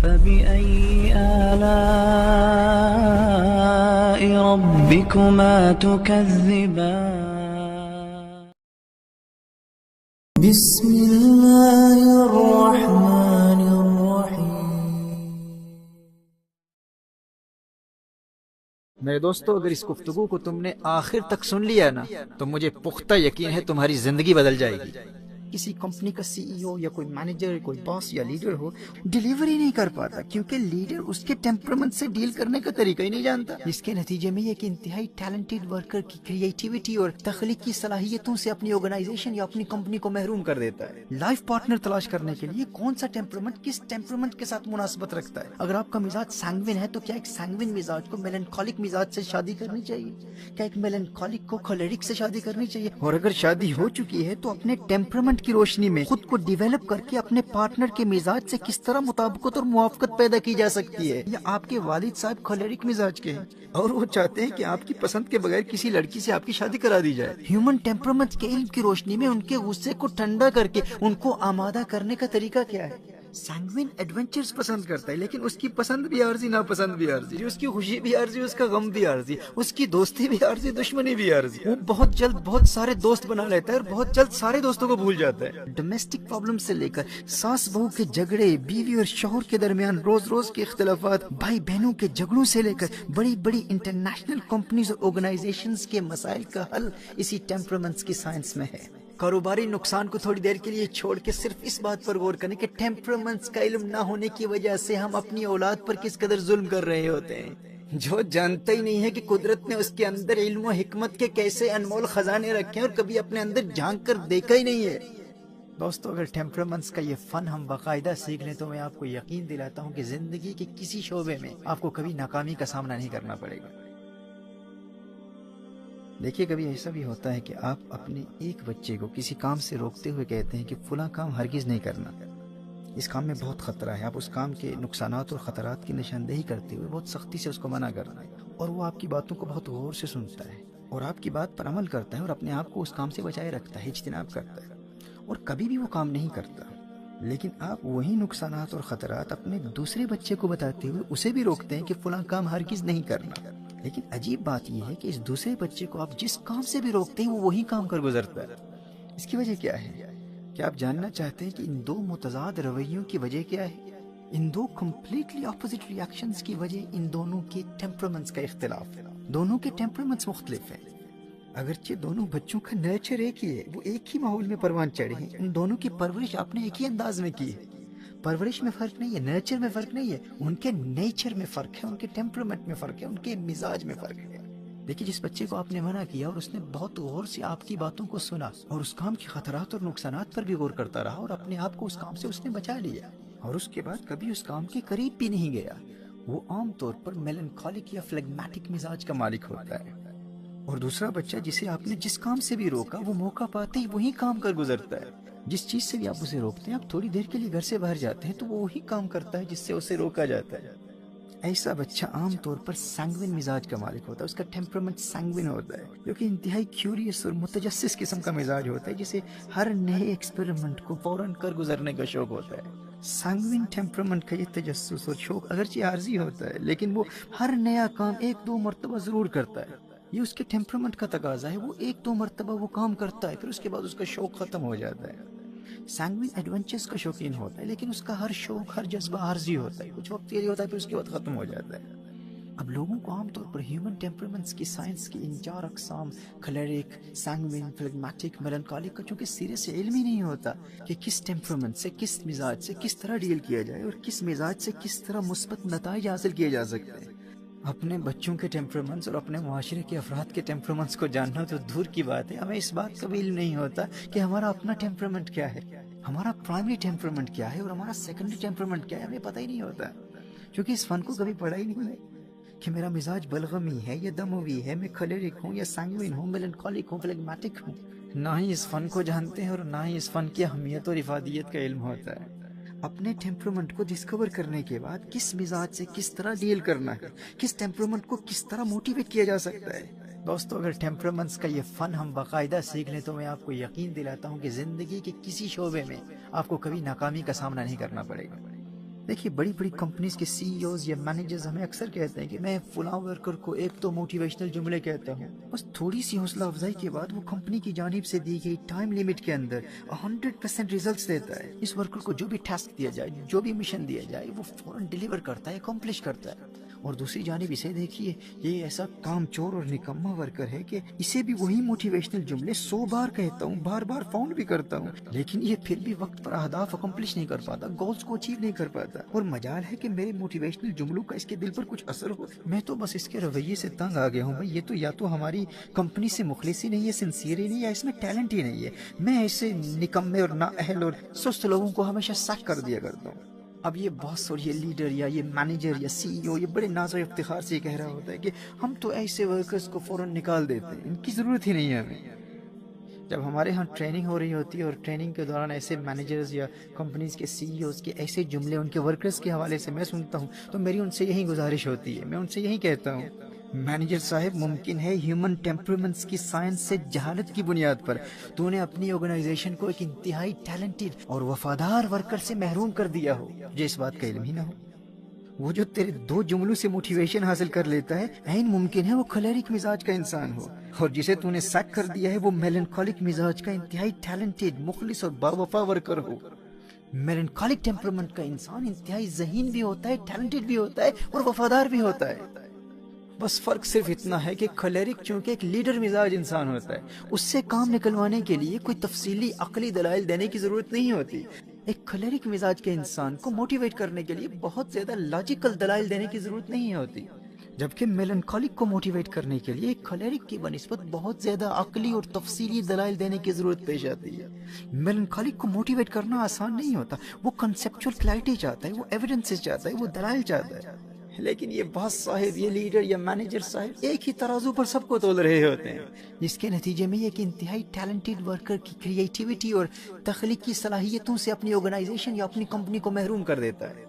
فبأي آلاء ربكما تكذبان بسم الله الرحمن الرحيم. میرے دوستو، اگر اس گفتگو کو تم نے آخر تک سن لیا نا تو مجھے پختہ یقین ہے تمہاری زندگی بدل جائے گی. کسی کمپنی کا سی ای او یا کوئی مینیجر، کوئی باس یا لیڈر ہو، ڈیلیوری نہیں کر پاتا کیونکہ لیڈر اس کے ٹیمپرمنٹ سے ڈیل کرنے کا طریقہ ہی نہیں جانتا. اس کے نتیجے میں یہ کہ انتہائی ٹیلنٹڈ ورکر کی کریٹیوٹی اور تخلیقی صلاحیتوں سے اپنی آرگنائزیشن یا اپنی کمپنی کو محروم کر دیتا ہے. لائف پارٹنر تلاش کرنے کے لیے کون سا ٹیمپرمنٹ کس ٹیمپرمنٹ کے ساتھ مناسبت رکھتا ہے؟ اگر آپ کا مزاج سینگوین ہے تو کیا ایک سینگوین مزاج کو میلنکولک مزاج سے شادی کرنی چاہیے؟ کیا ایک میلنکولک کو کولیرک سے شادی کرنی چاہیے؟ اور اگر شادی ہو چکی ہے تو اپنے ٹیمپرمنٹ کی روشنی میں خود کو ڈیولپ کر کے اپنے پارٹنر کے مزاج سے کس طرح مطابقت اور موافقت پیدا کی جا سکتی ہے؟ یا آپ کے والد صاحب کولیرک مزاج کے ہیں اور وہ چاہتے ہیں کہ آپ کی پسند کے بغیر کسی لڑکی سے آپ کی شادی کرا دی جائے. ہیومن ٹیمپرمنٹ کے علم کی روشنی میں ان کے غصے کو ٹھنڈا کر کے ان کو آمادہ کرنے کا طریقہ کیا ہے؟ سینگوین ایڈونچرز پسند کرتا ہے، لیکن اس کی پسند بھی عارضی، ناپسند بھی عارضی، اس کی خوشی بھی عارضی، اس کا غم بھی عارضی، اس کی دوستی بھی عارضی، دشمنی بھی عارضی. وہ بہت جلد بہت سارے دوست بنا لیتا ہے اور بہت جلد سارے دوستوں کو بھول جاتا ہے. ڈومیسٹک پرابلم سے لے کر ساس بہو کے جھگڑے، بیوی اور شوہر کے درمیان روز روز کے اختلافات، بھائی بہنوں کے جھگڑوں سے لے کر بڑی بڑی انٹرنیشنل کمپنیز اور آرگنائزیشنز کے مسائل کا حل اسی ٹیمپرمنٹس کی سائنس میں ہے. کاروباری نقصان کو تھوڑی دیر کے لیے چھوڑ کے صرف اس بات پر غور کریں کہ ٹیمپرمنٹس کا علم نہ ہونے کی وجہ سے ہم اپنی اولاد پر کس قدر ظلم کر رہے ہوتے ہیں. جو جانتا ہی نہیں ہے کہ قدرت نے اس کے اندر علم و حکمت کے کیسے انمول خزانے رکھے ہیں اور کبھی اپنے اندر جھانک کر دیکھا ہی نہیں ہے. دوستو، اگر ٹیمپرمنٹس کا یہ فن ہم باقاعدہ سیکھ لیں تو میں آپ کو یقین دلاتا ہوں کہ زندگی کے کسی شعبے میں آپ کو کبھی ناکامی کا سامنا نہیں کرنا پڑے گا. دیکھیے، کبھی ایسا بھی ہوتا ہے کہ آپ اپنے ایک بچے کو کسی کام سے روکتے ہوئے کہتے ہیں کہ فلاں کام ہرگز نہیں کرنا، اس کام میں بہت خطرہ ہے. آپ اس کام کے نقصانات اور خطرات کی نشاندہی کرتے ہوئے بہت سختی سے اس کو منع کرتے ہیں اور وہ آپ کی باتوں کو بہت غور سے سنتا ہے اور آپ کی بات پر عمل کرتا ہے اور اپنے آپ کو اس کام سے بچائے رکھتا ہے، اجتناب کرتا ہے اور کبھی بھی وہ کام نہیں کرتا. لیکن آپ وہی نقصانات اور خطرات اپنے دوسرے بچے کو بتاتے ہوئے اسے بھی روکتے ہیں کہ فلاں کام ہرگز نہیں کرنا. لیکن عجیب بات یہ ہے کہ اس دوسرے بچے کو آپ جس کام سے بھی روکتے ہیں وہ وہی کام کر گزرتا ہے. اس کی وجہ کیا ہے؟ کیا آپ جاننا چاہتے ہیں کہ ان دو متضاد رویوں کی وجہ کیا ہے؟ ان دو کمپلیٹلی اپوزٹ ریاکشنز کی وجہ ان دونوں کے ٹیمپرمنٹس کا اختلاف ہے. دونوں کے ٹیمپرمنٹس مختلف ہیں. اگرچہ دونوں بچوں کا نیچر ایک ہی ہے، وہ ایک ہی ماحول میں پروان چڑھے ہیں، ان دونوں کی پرورش آپ نے ایک ہی انداز میں کی ہے. پرورش میں فرق نہیں ہے، نیچر میں فرق نہیں ہے، ان کے نیچر میں فرق ہے، ان کے ٹیمپرمنٹ میں فرق ہے، ان کے مزاج میں فرق ہے. دیکھیے، جس بچے کو آپ نے منع کیا اور اس نے بہت غور سے آپ کی باتوں کو سنا اور اس کام کے خطرات اور نقصانات پر بھی غور کرتا رہا اور اپنے آپ کو اس کام سے اس نے بچا لیا اور اس کے بعد کبھی اس کام کے قریب بھی نہیں گیا، وہ عام طور پر میلنکولک یا فلیگمیٹک مزاج کا مالک ہوتا ہے. اور دوسرا بچہ جسے آپ نے جس کام سے بھی روکا وہ موقع پاتے ہی وہی کام کر گزرتا ہے. جس چیز سے بھی آپ اسے روکتے ہیں، آپ تھوڑی دیر کے لیے گھر سے باہر جاتے ہیں تو وہ وہی کام کرتا ہے جس سے اسے روکا جاتا ہے. ایسا بچہ عام طور پر سینگوین مزاج کا مالک ہوتا ہے، اس کا ٹیمپرمنٹ سینگوین ہوتا ہے، جو کہ انتہائی کیوریس اور متجسس قسم کا مزاج ہوتا ہے، جسے ہر نئے ایکسپیریمنٹ کو فوراً کر گزرنے کا شوق ہوتا ہے. سینگوین ٹیمپرمنٹ کا یہ تجسس اور شوق اگرچہ عارضی ہوتا ہے لیکن وہ ہر نیا کام ایک دو مرتبہ ضرور کرتا ہے. یہ اس کے ٹیمپرمنٹ کا تقاضا ہے، وہ ایک دو مرتبہ وہ کام کرتا ہے، پھر اس کے بعد اس کا شوق ختم ہو جاتا ہے. سینگوین ایڈونچرز کا شوقین ہوتا ہے لیکن اس کا ہر شوق، ہر جذبہ عارضی ہوتا ہے، کچھ وقت کے لیے ہوتا ہے پھر اس کے بعد ختم ہو جاتا ہے. اب لوگوں کو عام طور پر ہیومن ٹیمپرمنٹس کی سائنس کی ان چار اقسام کولیرک، سینگوین، فلیگمیٹک، میلنکولک کا چونکہ سرے سے علم ہی نہیں ہوتا کہ کس ٹیمپرمنٹ سے، کس مزاج سے کس طرح ڈیل کیا جائے اور کس مزاج سے کس طرح مثبت نتائج حاصل کیے جا سکتے ہیں. اپنے بچوں کے ٹیمپرمنٹس اور اپنے معاشرے کے افراد کے ٹیمپرمنٹس کو جاننا تو دور کی بات ہے، ہمیں اس بات کا بھی علم نہیں ہوتا کہ ہمارا اپنا ٹیمپرمنٹ کیا ہے، ہمارا پرائمری ٹیمپرمنٹ کیا ہے اور ہمارا سیکنڈری ٹیمپرمنٹ کیا ہے، ہمیں پتہ ہی نہیں ہوتا کیونکہ اس فن کو کبھی پڑھا ہی نہیں ہے کہ میرا مزاج بلغمی ہے یا دموی ہے، میں کولیرک ہوں یا سینگوین ہوں، میلنکولک ہوں، فلیگمیٹک ہوں. نہ ہی اس فن کو جانتے ہیں اور نہ ہی اس فن کی اہمیت اور افادیت کا علم ہوتا ہے. اپنے ٹیمپرمنٹ کو ڈسکور کرنے کے بعد کس مزاج سے کس طرح ڈیل کرنا ہے، کس ٹیمپرمنٹ کو کس طرح موٹیویٹ کیا جا سکتا ہے. دوستو، اگر ٹیمپرمنٹس کا یہ فن ہم باقاعدہ سیکھ لیں تو میں آپ کو یقین دلاتا ہوں کہ زندگی کے کسی شعبے میں آپ کو کبھی ناکامی کا سامنا نہیں کرنا پڑے گا. دیکھیے بڑی بڑی کمپنیز کے سی ای اوز یا مینیجرز ہمیں اکثر کہتے ہیں کہ میں فلاں ورکر کو ایک تو موٹیویشنل جملے کہتا ہوں، بس تھوڑی سی حوصلہ افزائی کے بعد وہ کمپنی کی جانب سے دی گئی ٹائم لیمٹ کے اندر 100% ریزلٹس دیتا ہے۔ اس ورکر کو جو بھی ٹاسک دیا جائے، جو بھی مشن دیا جائے، وہ فوراً ڈیلیور کرتا ہے، اکمپلش کرتا ہے۔ اور دوسری جانب اسے دیکھیے، یہ ایسا کام چور اور نکما ورکر ہے کہ اسے بھی وہی موٹیویشنل جملے 100 بار کہتا ہوں، بار بار فاؤنڈ بھی کرتا ہوں، لیکن یہ پھر بھی وقت پر اہداف اکمپلش نہیں کر پاتا، گولز کو اچیو نہیں کر پاتا۔ اور مجال ہے کہ میرے موٹیویشنل جملوں کا اس کے دل پر کچھ اثر ہو۔ میں تو بس اس کے رویے سے تنگ آ گیا ہوں بھائی، یہ تو یا تو ہماری کمپنی سے مخلص ہی نہیں ہے، سنسیئر ہی نہیں ہے، یا اس میں ٹیلنٹ ہی نہیں ہے۔ میں ایسے نکمے اور نااہل اور سست لوگوں کو ہمیشہ سیک کر دیا کرتا ہوں۔ اب یہ باس اور یہ لیڈر یا یہ مینیجر یا سی ای او یہ بڑے ناز و افتخار سے یہ کہہ رہا ہوتا ہے کہ ہم تو ایسے ورکرز کو فوراً نکال دیتے ہیں، ان کی ضرورت ہی نہیں ہے ہمیں۔ جب ہمارے ہاں ٹریننگ ہو رہی ہوتی ہے اور ٹریننگ کے دوران ایسے مینیجرز یا کمپنیز کے سی ای اوز کے ایسے جملے ان کے ورکرز کے حوالے سے میں سنتا ہوں تو میری ان سے یہی گزارش ہوتی ہے، میں ان سے یہی کہتا ہوں، مینیجر صاحب ممکن ہے ہیومن ٹیمپرمنٹس کی سائنس سے جہالت کی بنیاد پر تو نے اپنی آرگنائزیشن کو ایک انتہائی ٹیلنٹڈ اور وفادار ورکر سے محروم کر دیا ہو، مجھے اس بات کا علم ہی نہ ہو۔ وہ جو تیرے 2 جملوں سے موٹیویشن حاصل کر لیتا ہے، عین ممکن ہے وہ کھلیرک مزاج کا انسان ہو، اور جسے تو نے سیک کر دیا ہے وہ میلنکولک مزاج کا انتہائی ٹیلنٹڈ، مخلص اور باوفا ورکر ہو۔ میلنکولک ٹیمپرمنٹ کا انسان انتہائی ذہین بھی ہوتا ہے، ٹیلنٹڈ بھی ہوتا ہے اور وفادار بھی ہوتا ہے۔ بس فرق صرف اتنا ہے کہ کھلیرک چونکہ ایک لیڈر مزاج انسان ہوتا ہے، اس سے کام نکلوانے کے لیے کوئی تفصیلی عقلی دلائل دینے کی ضرورت نہیں ہوتی۔ ایک کھلیرک مزاج کے انسان کو موٹیویٹ کرنے کے لیے بہت زیادہ لاجیکل دلائل دینے کی ضرورت نہیں ہوتی، جبکہ میلنکولک کو موٹیویٹ کرنے کے لیے ایک کھلیرک کی بنسبت بہت زیادہ عقلی اور تفصیلی دلائل دینے کی ضرورت پیش آتی ہے۔ میلنکولک کو موٹیویٹ کرنا آسان نہیں ہوتا، وہ کنسیپچول کلیئرٹی چاہتا ہے، وہ ایویڈنسز چاہتا ہے، وہ دلائل چاہتا ہے، لیکن یہ باس صاحب، یہ لیڈر یا مینیجر صاحب ایک ہی ترازو پر سب کو تول رہے ہوتے ہیں، جس کے نتیجے میں ایک انتہائی ٹیلنٹڈ ورکر کی کریٹیوٹی اور تخلیقی صلاحیتوں سے اپنی آرگنائزیشن یا اپنی کمپنی کو محروم کر دیتا ہے۔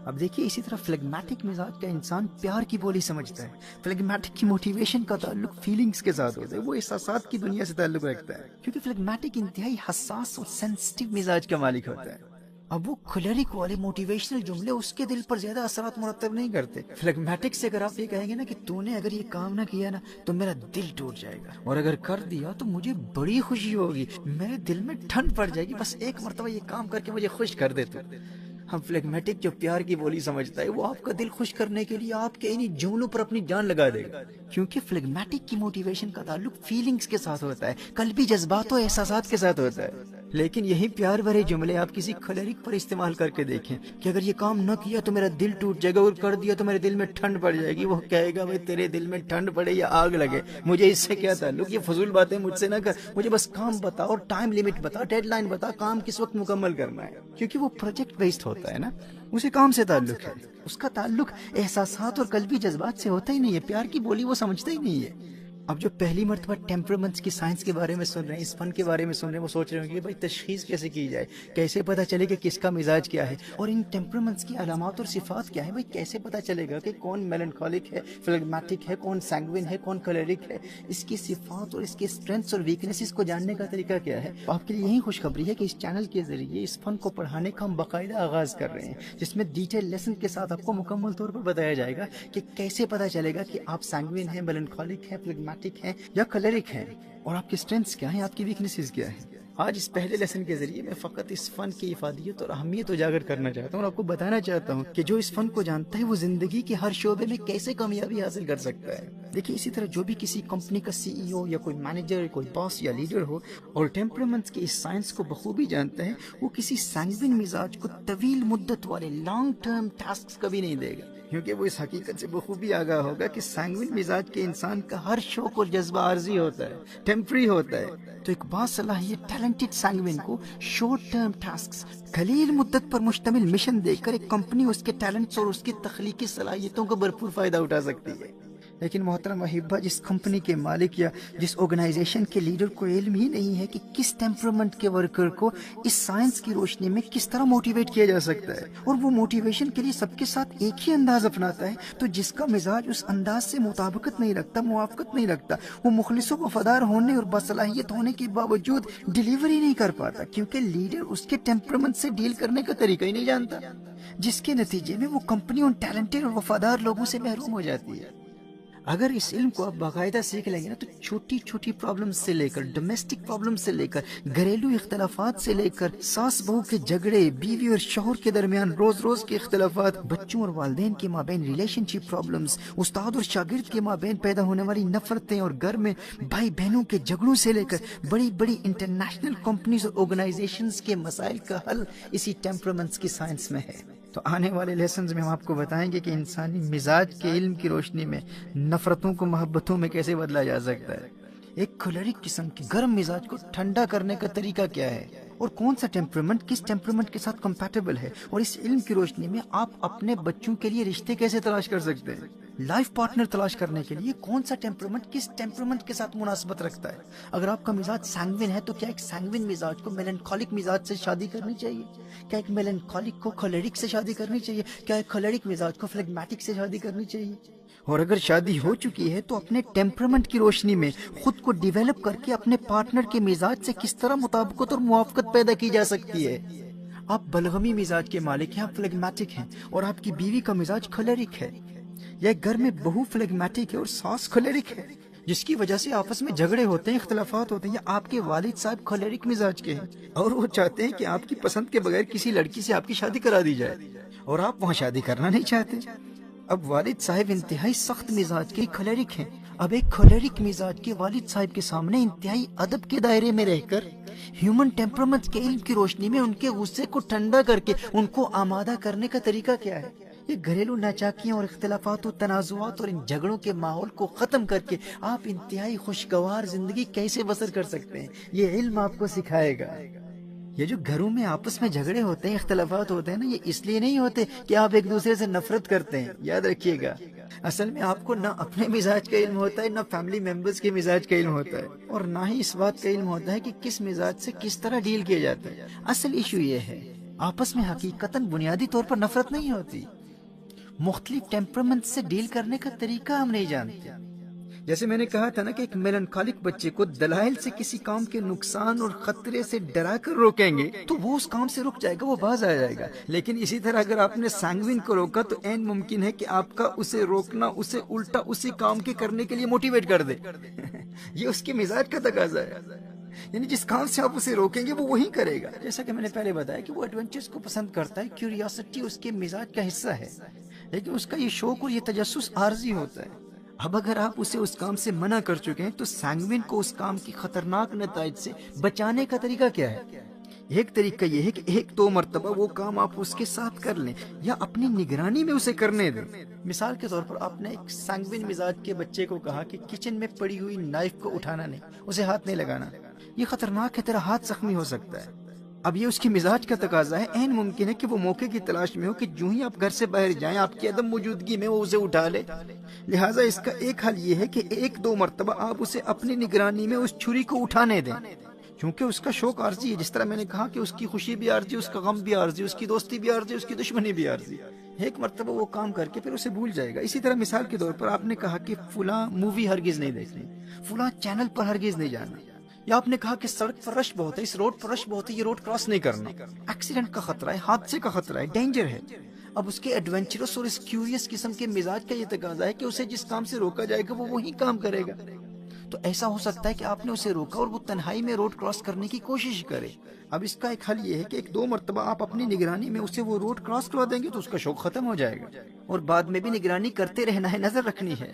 اب دیکھیے اسی طرح فلیگمیٹک مزاج کا انسان پیار کی بولی سمجھتا ہے۔ فلیگمیٹک کی موٹیویشن کا تعلق فیلنگز کے ساتھ ہوتا ہے، وہ احساسات کی دنیا سے تعلق رکھتا ہے، کیونکہ فلیگمیٹک انتہائی حساس اور سینسٹیو مزاج کا مالک ہوتا ہے۔ اب وہ کھلیرک والے موٹیویشنل جملے اس کے دل پر زیادہ اثرات مرتب نہیں کرتے۔ فلیگمیٹک سے اگر آپ یہ کہیں گے نا کہ تو نے اگر یہ کام نہ کیا نا تو میرا دل ٹوٹ جائے گا، اور اگر کر دیا تو مجھے بڑی خوشی ہوگی، میرے دل میں ٹھنڈ پڑ جائے گی، بس ایک مرتبہ یہ کام کر کے مجھے خوش کر دے تو۔ ہم فلیگمیٹک جو پیار کی بولی سمجھتا ہے وہ آپ کا دل خوش کرنے کے لیے آپ کے انہی جملوں پر اپنی جان لگا دے گا، کیونکہ فلیگمیٹک کی موٹیویشن کا تعلق فیلنگز کے ساتھ ہوتا ہے، قلبی جذبات و احساسات کے ساتھ ہوتا ہے۔ لیکن یہی پیار بھرے جملے آپ کسی کھلیرک پر استعمال کر کے دیکھیں کہ اگر یہ کام نہ کیا تو میرا دل ٹوٹ جائے گا، اور کر دیا تو میرے دل میں ٹھنڈ پڑ جائے گی، وہ کہے گا بھائی تیرے دل میں ٹھنڈ پڑے یا آگ لگے، مجھے اس سے کیا تعلق، یہ فضول باتیں مجھ سے نہ کر، مجھے بس کام بتا اور ٹائم لیمٹ بتا، ڈیڈ لائن بتا، کام کس وقت مکمل کرنا ہے، کیونکہ وہ پروجیکٹ بیسڈ ہوتا ہے نا، اسے کام سے تعلق ہے، اس کا تعلق احساسات اور قلبی جذبات سے ہوتا ہی نہیں ہے، پیار کی بولی وہ سمجھتا ہی نہیں ہے۔ اب جو پہلی مرتبہ ٹیمپرمنٹس کی سائنس کے بارے میں سن رہے ہیں، اس فن کے بارے میں سن رہے ہیں، وہ سوچ رہے ہوں کہ بھائی تشخیص کیسے کی جائے، کیسے پتہ چلے کہ کس کا مزاج کیا ہے، اور ان ٹیمپرمنٹس کی علامات اور صفات کیا ہے، بھائی کیسے پتہ چلے گا کہ کون میلنکولک ہے، فلیگمیٹک ہے، کون سینگوین ہے، کون کلیرک ہے، اس کی صفات اور اس کے اسٹرینتھس اور ویکنیسز کو جاننے کا طریقہ کیا ہے۔ آپ کے لیے یہی خوشخبری ہے کہ اس چینل کے ذریعے اس فن کو پڑھانے کا ہم باقاعدہ آغاز کر رہے ہیں، جس میں ڈیٹیل لیسن کے ساتھ آپ کو مکمل طور پر بتایا جائے گا کہ کیسے پتہ چلے گا کہ آپ سینگوین ہیں، میلنکولک ہیں، فلیگمیٹک ہیں یا کلیرک ہیں، اور آپ کے اسٹرینتھس کیا ہیں، آپ کی ویکنیسز کیا ہیں۔ آج اس پہلے لیسن کے ذریعے میں فقط اس فن کی افادیت اور اہمیت اجاگر کرنا چاہتا ہوں، اور آپ کو بتانا چاہتا ہوں کہ جو اس فن کو جانتا ہے وہ زندگی کے ہر شعبے میں کیسے کامیابی حاصل کر سکتا ہے۔ دیکھیے اسی طرح جو بھی کسی کمپنی کا سی ای او یا کوئی مینیجر، کوئی باس یا لیڈر ہو اور ٹیمپرمنٹس کی اس سائنس کو بخوبی جانتا ہے، وہ کسی سینگوین مزاج کو طویل مدت والے لانگ ٹرم ٹاسکس کبھی نہیں دے گا، کیونکہ وہ اس حقیقت سے بخوبی آگاہ ہوگا کہ سینگوین مزاج کے انسان کا ہر شوق اور جذبہ عارضی ہوتا ہے، ٹیمپری ہوتا ہے۔ تو ایک باصلاحیت ٹیلنٹڈ سینگوین کو شارٹ ٹرم ٹاسکس، قلیل مدت پر مشتمل مشن دے کر ایک کمپنی اس کے ٹیلنٹس اور اس کی تخلیقی صلاحیتوں کا بھرپور فائدہ اٹھا سکتی ہے۔ لیکن محترم احبہ، جس کمپنی کے مالک یا جس آرگنائزیشن کے لیڈر کو علم ہی نہیں ہے کہ کس ٹیمپرامنٹ کے ورکر کو اس سائنس کی روشنی میں کس طرح موٹیویٹ کیا جا سکتا ہے، اور وہ موٹیویشن کے لیے سب کے ساتھ ایک ہی انداز اپناتا ہے، تو جس کا مزاج اس انداز سے مطابقت نہیں رکھتا، موافقت نہیں رکھتا، وہ مخلص و وفادار ہونے اور باصلاحیت ہونے کے باوجود ڈیلیوری نہیں کر پاتا، کیونکہ لیڈر اس کے ٹیمپرامنٹ سے ڈیل کرنے کا طریقہ ہی نہیں جانتا، جس کے نتیجے میں وہ کمپنی ان ٹیلنٹڈ اور وفادار لوگوں سے محروم ہو جاتی ہے۔ اگر اس علم کو آپ باقاعدہ سیکھ لیں گے نا، تو چھوٹی چھوٹی پرابلم سے لے کر ڈومیسٹک پرابلم سے لے کر گھریلو اختلافات سے لے کر ساس بہو کے جھگڑے، بیوی اور شوہر کے درمیان روز روز کے اختلافات، بچوں اور والدین کے مابین ریلیشن شپ پرابلمز، استاد اور شاگرد کے مابین پیدا ہونے والی نفرتیں، اور گھر میں بھائی بہنوں کے جھگڑوں سے لے کر بڑی بڑی انٹرنیشنل کمپنیز اور آرگنائزیشنز کے مسائل کا حل اسی ٹیمپرامنٹس کی سائنس میں ہے۔ تو آنے والے لیسنز میں ہم آپ کو بتائیں گے کہ انسانی مزاج کے علم کی روشنی میں نفرتوں کو محبتوں میں کیسے بدلا جا سکتا ہے، ایک کھلڑک قسم کے گرم مزاج کو ٹھنڈا کرنے کا طریقہ کیا ہے، اور کون سا ٹیمپرامنٹ کس ٹیمپرامنٹ کے ساتھ کمپیٹیبل ہے، اور اس علم کی روشنی میں آپ اپنے بچوں کے لیے رشتے کیسے تلاش کر سکتے ہیں، لائف پارٹنر تلاش کرنے کے لیے کون سا ٹیمپرامنٹ کس ٹیمپرامنٹ کے ساتھ مناسبت رکھتا ہے۔ اگر آپ کا مزاج سینگوین ہے تو کیا ایک سینگوین مزاج کو میلنکولک مزاج سے شادی کرنی چاہیے؟ کیا ایک میلنکولک کو کھلڑک سے شادی کرنی چاہیے؟ کیا ایک کھلڑک مزاج کو فلیگمیٹک سے شادی کرنی چاہیے؟ اور اگر شادی ہو چکی ہے تو اپنے ٹیمپرامنٹ کی روشنی میں خود کو ڈیولپ کر کے اپنے پارٹنر کے مزاج سے کس طرح مطابقت اور موافقت پیدا کی جا سکتی ہے۔ آپ بلغمی مزاج کے مالک ہیں، آپ فلیگمیٹک ہیں، اور آپ کی بیوی کا مزاج کھلڑک ہے، یا گھر میں بہو فلیگمیٹک ہے اور ساس کھلڑک ہے، جس کی وجہ سے آپس میں جھگڑے ہوتے ہیں، اختلافات ہوتے ہیں، یا آپ کے والد صاحب کھلڑک مزاج کے ہیں اور وہ چاہتے ہیں کہ آپ کی پسند کے بغیر کسی لڑکی سے آپ کی شادی کرا دی جائے، اور آپ وہاں شادی کرنا نہیں چاہتے۔ اب والد صاحب انتہائی سخت مزاج کے کھلڑک ہیں، اب ایک کھلڑک مزاج کے والد صاحب کے سامنے انتہائی ادب کے دائرے میں رہ کر ہیومن ٹیمپرامنٹ کے علم کی روشنی میں ان کے غصے کو ٹھنڈا کر کے ان کو آمادہ کرنے کا طریقہ کیا ہے؟ یہ گھریلو ناچاکیاں اور اختلافات و تنازعات اور ان جھگڑوں کے ماحول کو ختم کر کے آپ انتہائی خوشگوار زندگی کیسے بسر کر سکتے ہیں، یہ علم آپ کو سکھائے گا۔ یہ جو گھروں میں آپس میں جھگڑے ہوتے ہیں، اختلافات ہوتے ہیں نا، یہ اس لیے نہیں ہوتے کہ آپ ایک دوسرے سے نفرت کرتے ہیں، یاد رکھیے گا۔ اصل میں آپ کو نہ اپنے مزاج کا علم ہوتا ہے، نہ فیملی ممبرز کے مزاج کا علم ہوتا ہے، اور نہ ہی اس بات کا علم ہوتا ہے کہ کس مزاج سے کس طرح ڈیل کیا جاتا ہے۔ اصل ایشو یہ ہے، آپس میں حقیقتاً بنیادی طور پر نفرت نہیں ہوتی، مختلف ٹیمپرامنٹ سے ڈیل کرنے کا طریقہ ہم نہیں جانتے۔ جیسے میں نے کہا تھا نا کہ ایک میلنکولک بچے کو دلائل سے کسی کام کے نقصان اور خطرے سے ڈرا کر روکیں گے تو وہ اس کام سے رک جائے گا، وہ باز آ جائے گا، لیکن اسی طرح اگر آپ نے سینگوین کو روکا تو عین ممکن ہے کہ آپ کا اسے روکنا اسے الٹا اسی کام کے کرنے کے لیے موٹیویٹ کر دے۔ یہ اس کے مزاج کا تقاضا ہے، یعنی جس کام سے آپ اسے روکیں گے وہ وہی کرے گا۔ جیسا کہ میں نے پہلے بتایا کہ وہ ایڈونچرز کو پسند کرتا ہے، کیوریاسٹی اس کے مزاج کا حصہ ہے، لیکن اس کا یہ شوق اور یہ تجسس عارضی ہوتا ہے۔ اب اگر آپ اسے اس کام سے منع کر چکے ہیں تو سینگوین کو اس کام کی خطرناک نتائج سے بچانے کا طریقہ کیا ہے؟ ایک طریقہ یہ ہے کہ ایک دو مرتبہ وہ کام آپ اس کے ساتھ کر لیں یا اپنی نگرانی میں اسے کرنے دیں۔ مثال کے طور پر آپ نے ایک سینگوین مزاج کے بچے کو کہا کہ کچن میں پڑی ہوئی نائف کو اٹھانا نہیں، اسے ہاتھ نہیں لگانا، یہ خطرناک ہے، تیرا ہاتھ زخمی ہو سکتا ہے۔ اب یہ اس کی مزاج کا تقاضا ہے، عین ممکن ہے کہ وہ موقع کی تلاش میں ہو کہ جو ہی آپ گھر سے باہر جائیں آپ کی عدم موجودگی میں وہ اسے اٹھا لے۔ لہٰذا اس کا ایک حل یہ ہے کہ ایک دو مرتبہ آپ اسے اپنی نگرانی میں اس چھری کو اٹھانے دیں، کیونکہ اس کا شوق عارضی ہے، جس طرح میں نے کہا کہ اس کی خوشی بھی عارضی، اس کا غم بھی عارضی، اس کی دوستی بھی عارضی، اس کی دشمنی بھی عارضی۔ ایک مرتبہ وہ کام کر کے پھر اسے بھول جائے گا۔ اسی طرح مثال کے طور پر آپ نے کہا کہ فلاں مووی ہرگز نہیں دیکھنی، فلاں چینل پر ہرگز نہیں جانا، یا آپ نے کہا کہ سڑک پر رش بہت ہے، اس روڈ پر رش بہت ہے، یہ روڈ کراس نہیں کرنا، ایکسیڈنٹ کا خطرہ ہے، حادثے کا خطرہ ہے، ڈینجر ہے۔ اب اس کے ایڈونچرس اور اس کیوریس قسم کے مزاج کا یہ تقاضا ہے کہ اسے جس کام سے روکا جائے گا وہ وہی کام کرے گا۔ تو ایسا ہو سکتا ہے کہ آپ نے اسے روکا اور وہ تنہائی میں روڈ کراس کرنے کی کوشش کرے۔ اب اس کا ایک حل یہ ہے کہ ایک دو مرتبہ آپ اپنی نگرانی میں اسے وہ روڈ کراس کروا دیں گے تو اس کا شوق ختم ہو جائے گا، اور بعد میں بھی نگرانی کرتے رہنا ہے، نظر رکھنی ہے۔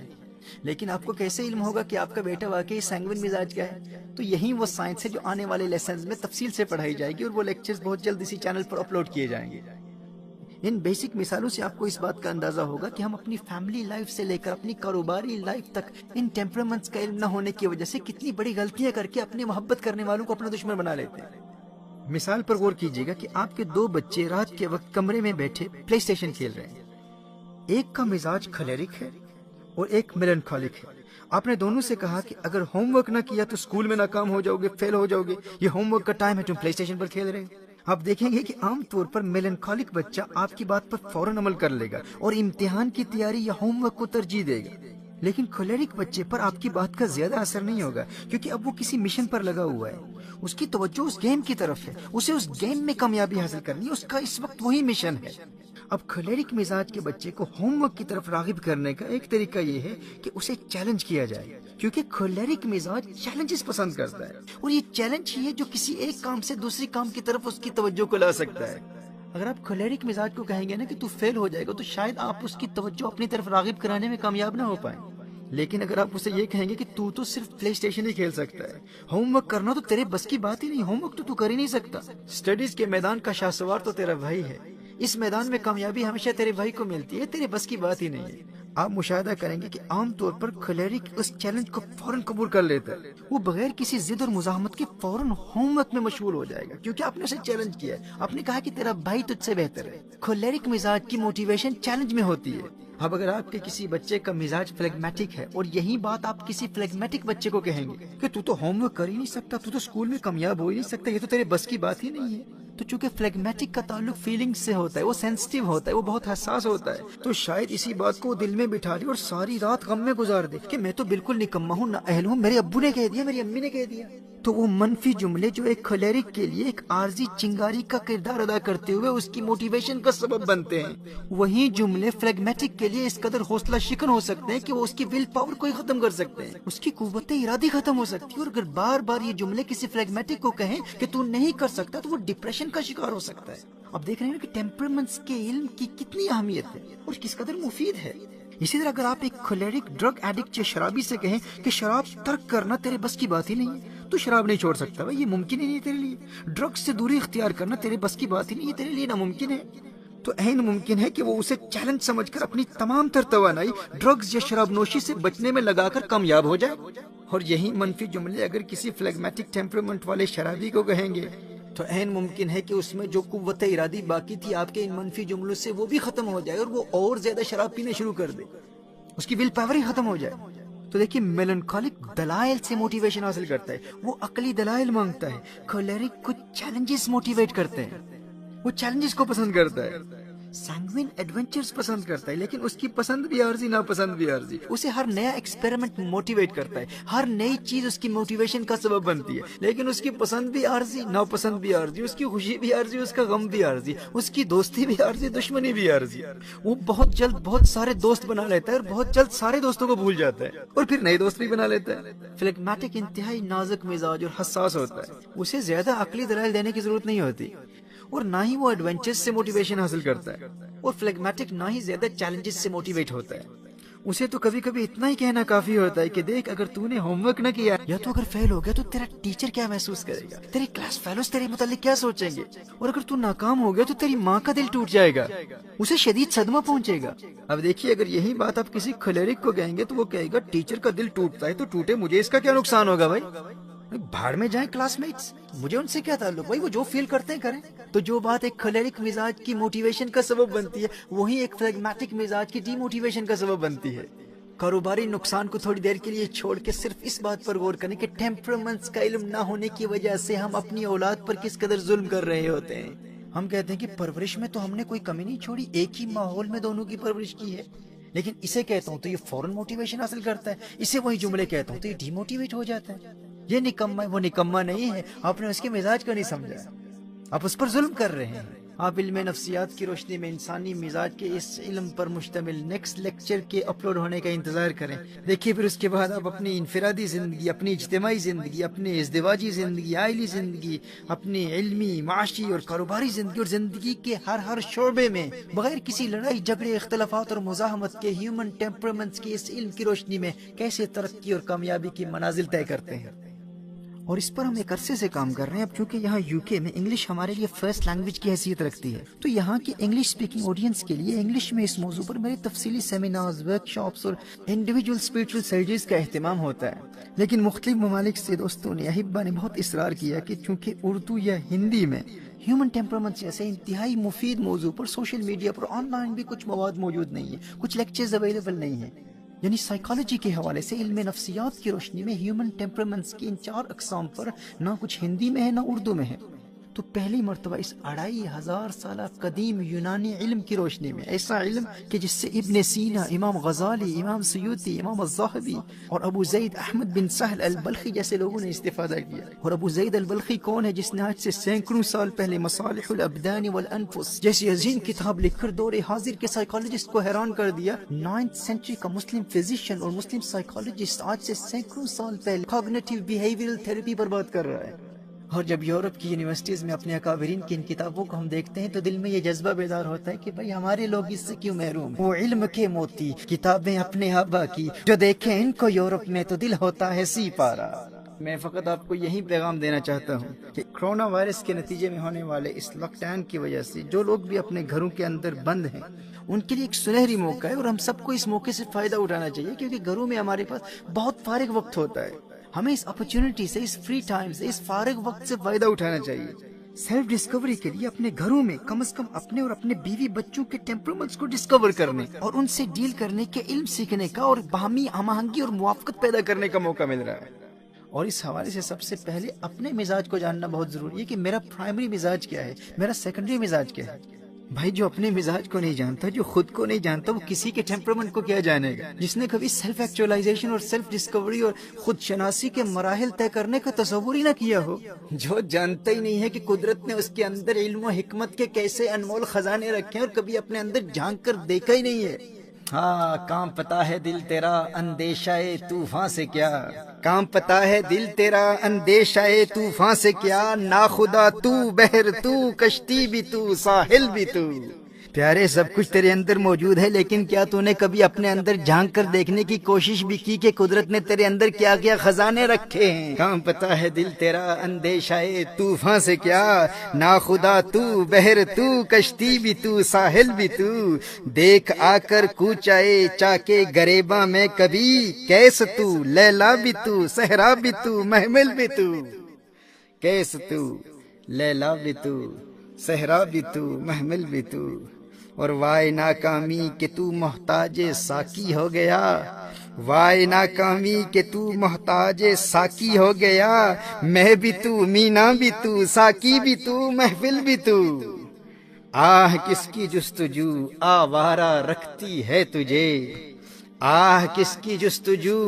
لیکن آپ کو کیسے علم ہوگا کہ آپ کا بیٹا واقعی سینگوین مزاج کا ہے؟ تو یہی وہ سائنس ہے جو آنے والے لیسنز میں تفصیل سے پڑھائی جائے گی، اور وہ لیکچرز بہت جلد اسی چینل پر اپلوڈ کیے جائیں گے۔ ان بیسک مثالوں سے آپ کو اس بات کا اندازہ ہوگا کہ ہم اپنی فیملی لائف سے لے کر اپنی کاروباری لائف تک ان ٹیمپرامنٹس کا علم نہ ہونے کی وجہ سے کتنی بڑی غلطیاں کر کے اپنے محبت کرنے والوں کو اپنا دشمن بنا لیتے ہیں۔ مثال پر غور کیجیے گا کہ آپ کے دو بچے رات کے وقت کمرے میں بیٹھے پلے اسٹیشن کھیل رہے ہیں، ایک کا مزاج کھلیرک ہے اور ایک میلنکھولک ہے. آپ نے دونوں سے کہا کہ اگر ہوم ورک نہ کیا تو اسکول میں ناکام ہو جاؤ گے، فیل ہو جاؤ گے، یہ ہوم ورک کا ٹائم ہے، تم پلے اسٹیشن پر کھیل رہے ہو. آپ دیکھیں گے کہ عام طور پر میلنکھولک بچہ آپ کی بات پر فوراً عمل کر لے گا اور امتحان کی تیاری یا ہوم ورک کو ترجیح دے گا. لیکن کھولیرک بچے پر آپ کی بات کا زیادہ اثر نہیں ہوگا، کیونکہ اب وہ کسی مشن پر لگا ہوا ہے. اس کی توجہ اس گیم کی طرف ہے، اسے اس گیم میں کامیابی حاصل کرنی ہے، اس کا اس وقت وہی مشن ہے. اب کھولیرک مزاج کے بچے کو ہوم ورک کی طرف راغب کرنے کا ایک طریقہ یہ ہے کہ اسے چیلنج کیا جائے، کیونکہ کھولیرک مزاج چیلنجز پسند کرتا ہے، اور یہ چیلنج ہی ہے جو کسی ایک کام سے دوسری کام کی طرف اس کی توجہ کو لا سکتا ہے. اگر آپ کھولیرک مزاج کو کہیں گے نا کہ تو فیل ہو جائے گا، تو شاید آپ اس کی توجہ اپنی طرف راغب کرانے میں کامیاب نہ ہو پائیں. لیکن اگر آپ اسے یہ کہیں گے کہ تو صرف پلے اسٹیشن ہی کھیل سکتا ہے، ہوم ورک کرنا تو تیرے بس کی بات ہی نہیں، ہوم ورک تو کر ہی نہیں سکتا، اسٹڈیز کے میدان کا شاہ سوار تو تیرا بھائی ہے، اس میدان میں کامیابی ہمیشہ تیرے بھائی کو ملتی ہے، تیرے بس کی بات ہی نہیں ہے. آپ مشاہدہ کریں گے کہ عام طور پر کھولیرک اس چیلنج کو فوراً قبول کر لیتا ہے، وہ بغیر کسی ضد اور مزاحمت کے فوراً ہوم ورک میں مشغول ہو جائے گا، کیونکہ آپ نے اسے چیلنج کیا ہے، آپ نے کہا کہ تیرا بھائی تجھ سے بہتر ہے. کھولیرک مزاج کی موٹیویشن چیلنج میں ہوتی ہے. اب اگر آپ کے کسی بچے کا مزاج فلیگمیٹک ہے اور یہی بات آپ کسی فلیگمیٹک بچے کو کہیں گے کہ تو ہوم ورک کر ہی نہیں سکتا، تو اسکول میں کامیاب ہو ہی نہیں سکتا، یہ تو تیرے بس کی بات ہی نہیں ہے، تو چونکہ فلیگمیٹک کا تعلق فیلنگ سے ہوتا ہے، وہ سینسٹیو ہوتا ہے، وہ بہت حساس ہوتا ہے، تو شاید اسی بات کو دل میں بٹھا لے اور ساری رات غم میں گزار دے کہ میں تو بالکل نکما ہوں، نہ اہل ہوں، میرے ابو نے کہہ دیا، میری امی نے کہہ دیا. تو وہ منفی جملے جو ایک کھولیرک کے لیے ایک عارضی چنگاری کا کردار ادا کرتے ہوئے اس کی موٹیویشن کا سبب بنتے ہیں، وہی جملے فلیگمیٹک کے لیے اس قدر حوصلہ شکن ہو سکتے ہیں کہ وہ اس کی ول پاور کو ہی ختم کر سکتے ہیں، اس کی قوت ارادی ختم ہو سکتی ہے. اور اگر بار بار یہ جملے کسی فلیگمیٹک کو کہیں کہ تو نہیں کر سکتا، تو وہ ڈپریشن کا شکار ہو سکتا ہے. اب دیکھ رہے ہیں کہ ٹیمپرمنٹس کے علم کی کتنی اہمیت ہے اور کس قدر مفید ہے. اسی طرح اگر آپ ایک کھولیرک ڈرگ ایڈکٹ یا شرابی سے کہیں کہ شراب ترک کرنا تیرے بس کی بات ہی نہیں ہے، تو شراب نہیں چھوڑ سکتا، بھائی یہ ممکن ہی نہیں تیرے لیے، ڈرگز سے دوری اختیار کرنا تیرے بس کی بات ہی نہیں، یہ تیرے لیے ناممکن ہے، تو عین ممکن ہے کہ وہ اسے چیلنج سمجھ کر اپنی تمام تر توانائی ڈرگز یا شراب نوشی سے بچنے میں لگا کر کامیاب ہو جائے. اور یہی منفی جملے اگر کسی فلیگمیٹک ٹیمپرمنٹ والے شرابی کو کہیں گے تو عین ممکن ہے کہ اس میں جو قوت ارادی باقی تھی آپ کے ان منفی جملوں سے، وہ بھی ختم ہو جائے اور وہ اور زیادہ شراب پینے شروع کر دے، اس کی ول پاور ہی ختم ہو جائے. تو دیکھیے میلنکھولک دلائل سے موٹیویشن حاصل کرتا ہے، وہ عقلی دلائل مانگتا ہے. کھولیرک کچھ چیلنجز موٹیویٹ کرتے ہیں، وہ چیلنجز کو پسند کرتا ہے. سینگوین ایڈونچرز پسند کرتا ہے، لیکن اس کی پسند بھی عارضی، ناپسند بھی عارضی. اسے ہر نیا ایکسپیریمنٹ موٹیویٹ کرتا ہے، ہر نئی چیز اس کی موٹیویشن کا سبب بنتی ہے، لیکن اس کی پسند بھی عارضی، ناپسند بھی عارضی، اس کی خوشی بھی عارضی، اس کا غم بھی عارضی، اس کی دوستی بھی عارضی، دشمنی بھی عارضی. وہ بہت جلد بہت سارے دوست بنا لیتا ہے اور بہت جلد سارے دوستوں کو بھول جاتا ہے اور پھر نئے دوست بھی بنا لیتا ہے. فلیگمیٹک انتہائی نازک مزاج اور حساس ہوتا ہے، اسے زیادہ عقلی دلائل دینے کی ضرورت نہیں ہوتی، اور نہ ہی وہ ایڈونچرز سے موٹیویشن حاصل کرتا ہے، اور فلیگمیٹک نہ ہی زیادہ چیلنجز سے موٹیویٹ ہوتا ہے. اسے تو کبھی کبھی اتنا ہی کہنا کافی ہوتا ہے کہ دیکھ اگر تو نے ہوم ورک نہ کیا یا تو اگر فیل ہو گیا تو تیرا ٹیچر کیا محسوس کرے گا، تیری کلاس فیلوز تیرے متعلق کیا سوچیں گے، اور اگر تو ناکام ہو گیا تو تیری ماں کا دل ٹوٹ جائے گا، اسے شدید صدمہ پہنچے گا. اب دیکھیے اگر یہی بات آپ کسی کھولیرک کو کہیں گے تو وہ کہے گا ٹیچر کا دل ٹوٹتا ہے تو ٹوٹے، مجھے اس کا کیا نقصان ہوگا، بھائی بھاڑ میں جائیں کلاس میٹس، مجھے ان سے کیا تعلق، بھائی وہ جو فیل کرتے ہیں کریں. تو جو بات ایک کھولیرک مزاج کی موٹیویشن کا سبب بنتی ہے وہی ایک فلیگمیٹک مزاج کی ڈی موٹیویشن کا سبب بنتی ہے. کاروباری نقصان کو تھوڑی دیر کے لیے چھوڑ کے صرف اس بات پر غور کریں کہ ٹیمپرمنٹس کا علم نہ ہونے کی وجہ سے ہم اپنی اولاد پر کس قدر ظلم کر رہے ہوتے ہیں. ہم کہتے ہیں کہ پرورش میں تو ہم نے کوئی کمی نہیں چھوڑی، ایک ہی ماحول میں دونوں کی پرورش کی ہے، لیکن اسے کہتا ہوں تو یہ فوراً موٹیویشن حاصل کرتا ہے، اسے وہی جملے کہتا ہوں تو یہ ڈی موٹیویٹ ہو جاتا ہے. یہ نکما ہے، وہ نکما نہیں ہے، آپ نے اس کے مزاج کا نہیں سمجھا، آپ اس پر ظلم کر رہے ہیں. آپ علم نفسیات کی روشنی میں انسانی مزاج کے اس علم پر مشتمل نیکسٹ لیکچر کے اپلوڈ ہونے کا انتظار کریں. دیکھیے پھر اس کے بعد آپ اپنی انفرادی زندگی، اپنی اجتماعی زندگی، اپنی ازدواجی زندگی، عائلی زندگی، اپنی علمی، معاشی اور کاروباری زندگی اور زندگی کے ہر شعبے میں بغیر کسی لڑائی جھگڑے، اختلافات اور مزاحمت کے ہیومن ٹیمپرمنٹس کی اس علم کی روشنی میں کیسے ترقی اور کامیابی کی منازل طے کرتے ہیں. اور اس پر ہم ایک عرصے سے کام کر رہے ہیں. اب چونکہ یہاں یو کے میں انگلش ہمارے لیے فرسٹ لینگویج کی حیثیت رکھتی ہے، تو یہاں کی انگلش اسپیکنگ آڈینس کے لیے انگلش میں اس موضوع پر میرے تفصیلی سیمینارز، ورک شاپس اور انڈیویجول اسپریچول سرجریز کا اہتمام ہوتا ہے. لیکن مختلف ممالک سے دوستوں نے، احبا نے بہت اصرار کیا کہ چونکہ اردو یا ہندی میں ہیومن ٹیمپرمنٹ جیسے انتہائی مفید موضوع پر سوشل میڈیا پر آن لائن بھی کچھ مواد موجود نہیں ہے، کچھ لیکچرز اویلیبل نہیں ہیں، یعنی سائیکالوجی کے حوالے سے، علم نفسیات کی روشنی میں ہیومن ٹیمپرامنٹس کی ان 4 اقسام پر نہ کچھ ہندی میں ہے نہ اردو میں ہے. تو پہلی مرتبہ اس 2500 سالہ قدیم یونانی علم کی روشنی میں، ایسا علم کہ جس سے ابن سینا، امام غزالی، امام سیوطی، امام الذہبی اور ابو زید احمد بن سہل البلخی جیسے لوگوں نے استفادہ کیا. اور ابو زید البلخی کون ہے؟ جس نے آج سے سینکڑوں سال پہلے مصالح الابدان والانفس جیسی عظیم کتاب لکھ کر دور حاضر کے سائیکالوجسٹ کو حیران کر دیا. 9th سینچری کا مسلم فزیشین اور مسلم سائیکالوجسٹ آج سے سینکڑوں سال پہلے کوگنیٹیو بیہیویئرل تھراپی پر بات کر رہا ہے. اور جب یورپ کی یونیورسٹیز میں اپنے اکابرین کی ان کتابوں کو ہم دیکھتے ہیں تو دل میں یہ جذبہ بیدار ہوتا ہے کہ بھائی ہمارے لوگ اس سے کیوں محروم ہیں. وہ علم کے موتی، کتابیں اپنے آبا کی، جو دیکھیں ان کو یورپ میں تو دل ہوتا ہے سی پارا. میں فقط آپ کو یہی پیغام دینا چاہتا ہوں کہ کرونا وائرس کے نتیجے میں ہونے والے اس لاک ڈاؤن کی وجہ سے جو لوگ بھی اپنے گھروں کے اندر بند ہیں، ان کے لیے ایک سنہری موقع ہے اور ہم سب کو اس موقع سے فائدہ اٹھانا چاہیے، کیونکہ گھروں میں ہمارے پاس بہت فارغ وقت ہوتا ہے. ہمیں اس اپرچونٹی سے، اس فری ٹائم سے، اس فارغ وقت سے فائدہ اٹھانا چاہیے. سیلف ڈسکوری کے لیے اپنے گھروں میں کم از کم اپنے اور اپنے بیوی بچوں کے ٹیمپرامنٹس کو ڈسکور کرنے اور ان سے ڈیل کرنے کے علم سیکھنے کا اور باہمی ہم آہنگی اور موافقت پیدا کرنے کا موقع مل رہا ہے. اور اس حوالے سے سب سے پہلے اپنے مزاج کو جاننا بہت ضروری ہے کہ میرا پرائمری مزاج کیا ہے، میرا سیکنڈری مزاج کیا ہے. بھائی جو اپنے مزاج کو نہیں جانتا، جو خود کو نہیں جانتا، وہ کسی کے ٹیمپرامنٹ کو کیا جانے گا. جس نے کبھی سیلف ایکچوائلائزیشن اور سیلف ڈسکوری اور خود شناسی کے مراحل طے کرنے کا تصور ہی نہ کیا ہو، جو جانتا ہی نہیں ہے کہ قدرت نے اس کے اندر علم و حکمت کے کیسے انمول خزانے رکھے اور کبھی اپنے اندر جھانک کر دیکھا ہی نہیں ہے. ہاں کام پتا ہے دل تیرا اندیشہ طوفان سے کیا، کام پتا ہے دل تیرا اندیشہ طوفان سے کیا، ناخدا تو بحر تو کشتی بھی تو ساحل بھی تو. پیارے سب کچھ تیرے اندر موجود ہے، لیکن کیا تو نے کبھی اپنے اندر جھانک کر دیکھنے کی کوشش بھی کی کہ قدرت نے تیرے اندر کیا کیا خزانے رکھے ہیں. کام پتا ہے دل تیرا اندیشہ طوفان سے کیا، ناخدا تو بحر تو کشتی بھی تو ساحل بھی تو. دیکھ آ کر کوچائے چاکے گریباں میں کبھی، کیس تو لیلا بھی تو صحرا بھی تو محمل بھی تو. کیس تو لیلا بھی تو صحرا بھی تو محمل بھی تو. اور وائے ناکامی کہ تو محتاج ساقی ہو گیا، وائے ناکامی کہ تو محتاج ساقی ہو گیا. میں بھی تو مینا بھی تو ساقی بھی تو محفل بھی تو. آہ کس کی جستجو آوارہ رکھتی ہے تجھے، آہ کس کی جستجو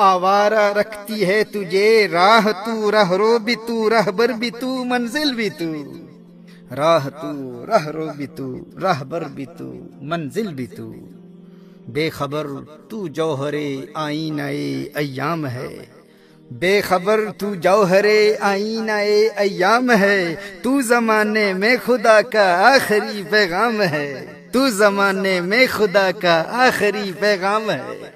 آوارہ رکھتی ہے تجھے. راہ تو راہ رو بھی تو راہبر بھی تو منزل بھی تو. راہ تو راہ رو بھی تو راہبر بھی تو منزل بھی تو. بے خبر تو جوہر آئینہ ایام ہے، بے خبر تو جوہر آئینہ ایام ہے. تو زمانے میں خدا کا آخری پیغام ہے، تو زمانے میں خدا کا آخری پیغام ہے.